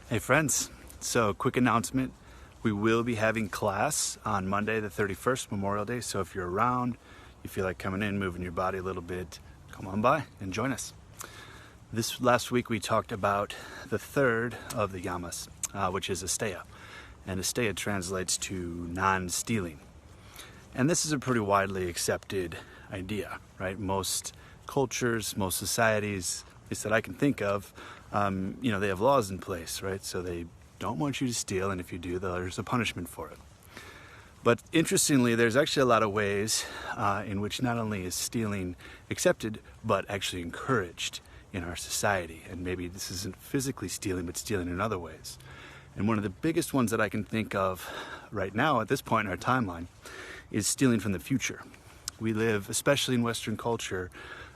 Hey friends, so quick announcement. We will be having class on Monday the 31st, Memorial Day. So if you're around, you feel like coming in, moving your body a little bit, come on by and join us. This last week we talked about the third of the Yamas, which is Asteya. And Asteya translates to non-stealing. And this is a pretty widely accepted idea, right? Most cultures, most societies, at least that I can think of, they have laws in place, right? So they don't want you to steal, and if you do, there's a punishment for it. But interestingly, there's actually a lot of ways in which not only is stealing accepted, but actually encouraged in our society. And maybe this isn't physically stealing, but stealing in other ways. And one of the biggest ones that I can think of right now at this point in our timeline is stealing from the future. We live, especially in Western culture,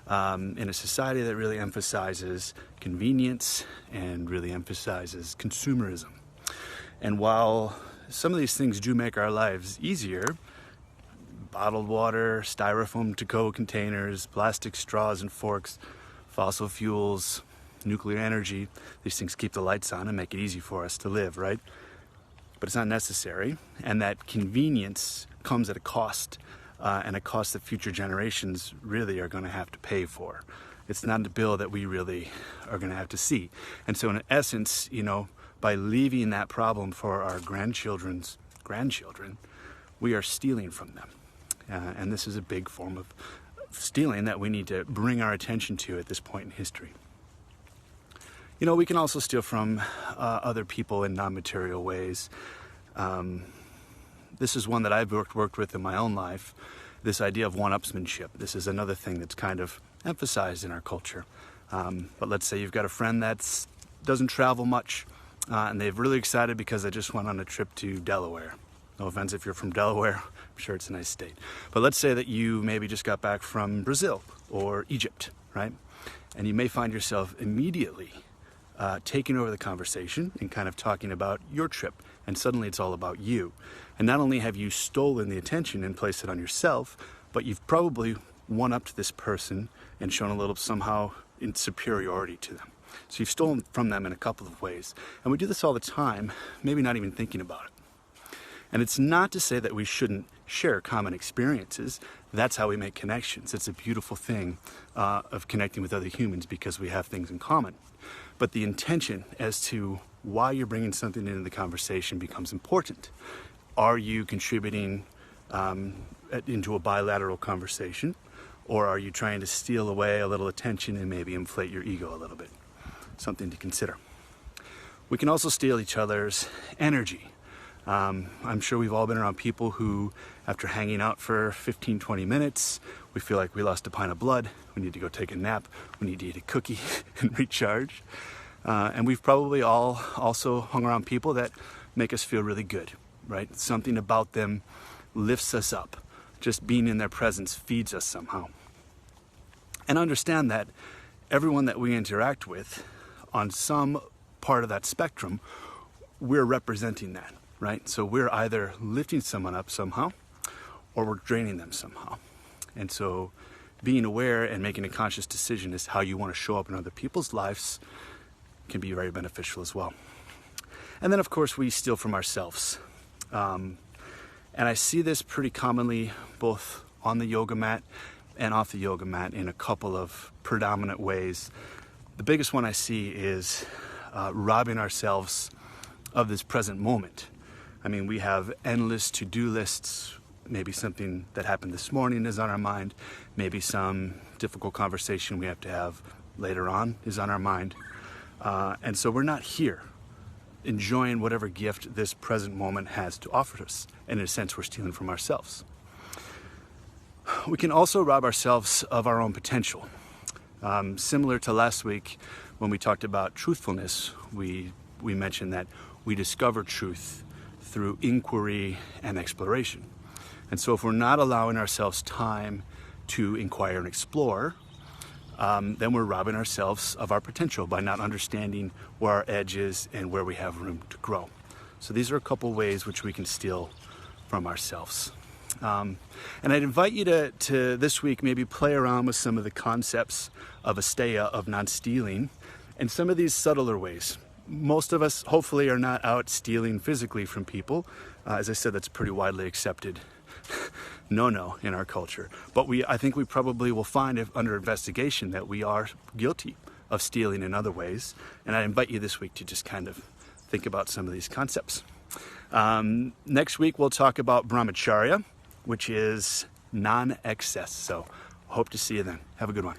in a society that really emphasizes convenience and really emphasizes consumerism. And while some of these things do make our lives easier, bottled water, styrofoam to-go containers, plastic straws and forks, fossil fuels, nuclear energy, these things keep the lights on and make it easy for us to live, right? But it's not necessary, and that convenience comes at a cost. And a cost that future generations really are going to have to pay for. It's not a bill that we really are going to have to see. And so in essence, by leaving that problem for our grandchildren's grandchildren, we are stealing from them. And this is a big form of stealing that we need to bring our attention to at this point in history. We can also steal from other people in non-material ways. This is one that I've worked with in my own life, this idea of Oneupsmanship. This is another thing that's kind of emphasized in our culture. But let's say you've got a friend that doesn't travel much, and they're really excited because they just went on a trip to Delaware. No offense if you're from Delaware, I'm sure it's a nice state. But let's say that you maybe just got back from Brazil or Egypt, right? And you may find yourself immediately taking over the conversation and kind of talking about your trip, and suddenly it's all about you. And not only have you stolen the attention and placed it on yourself, but you've probably one-upped this person and shown a little somehow in superiority to them. So you've stolen from them in a couple of ways. And we do this all the time, maybe not even thinking about it. And it's not to say that we shouldn't share common experiences. That's how we make connections. It's a beautiful thing of connecting with other humans because we have things in common. But the intention as to why you're bringing something into the conversation becomes important. Are you contributing into a bilateral conversation, or are you trying to steal away a little attention and maybe inflate your ego a little bit? Something to consider. We can also steal each other's energy. I'm sure we've all been around people who, after hanging out for 15, 20 minutes, we feel like we lost a pint of blood, we need to go take a nap, we need to eat a cookie and recharge. And we've probably all also hung around people that make us feel really good, right? Something about them lifts us up. Just being in their presence feeds us somehow. And understand that everyone that we interact with, on some part of that spectrum, we're representing that, right? So we're either lifting someone up somehow, or we're draining them somehow. And so being aware and making a conscious decision as how you want to show up in other people's lives can be very beneficial as well. And then, of course, we steal from ourselves. And I see this pretty commonly both on the yoga mat and off the yoga mat in a couple of predominant ways. The biggest one I see is robbing ourselves of this present moment. I mean, we have endless to-do lists. Maybe something that happened this morning is on our mind. Maybe some difficult conversation we have to have later on is on our mind. And so we're not here enjoying whatever gift this present moment has to offer us. And in a sense, we're stealing from ourselves. We can also rob ourselves of our own potential. Similar to last week when we talked about truthfulness, we mentioned that we discover truth through inquiry and exploration. And so if we're not allowing ourselves time to inquire and explore, then we're robbing ourselves of our potential by not understanding where our edge is and where we have room to grow. So these are a couple ways which we can steal from ourselves. And I'd invite you to this week maybe play around with some of the concepts of Asteya, of non-stealing, and some of these subtler ways. most of us hopefully are not out stealing physically from people. As I said, that's pretty widely accepted no in our culture. But I think we probably will find, if under investigation, that we are guilty of stealing in other ways. And I invite you this week to just kind of think about some of these concepts. Next week we'll talk about brahmacharya, which is non-excess. So hope to see you then. Have a good one.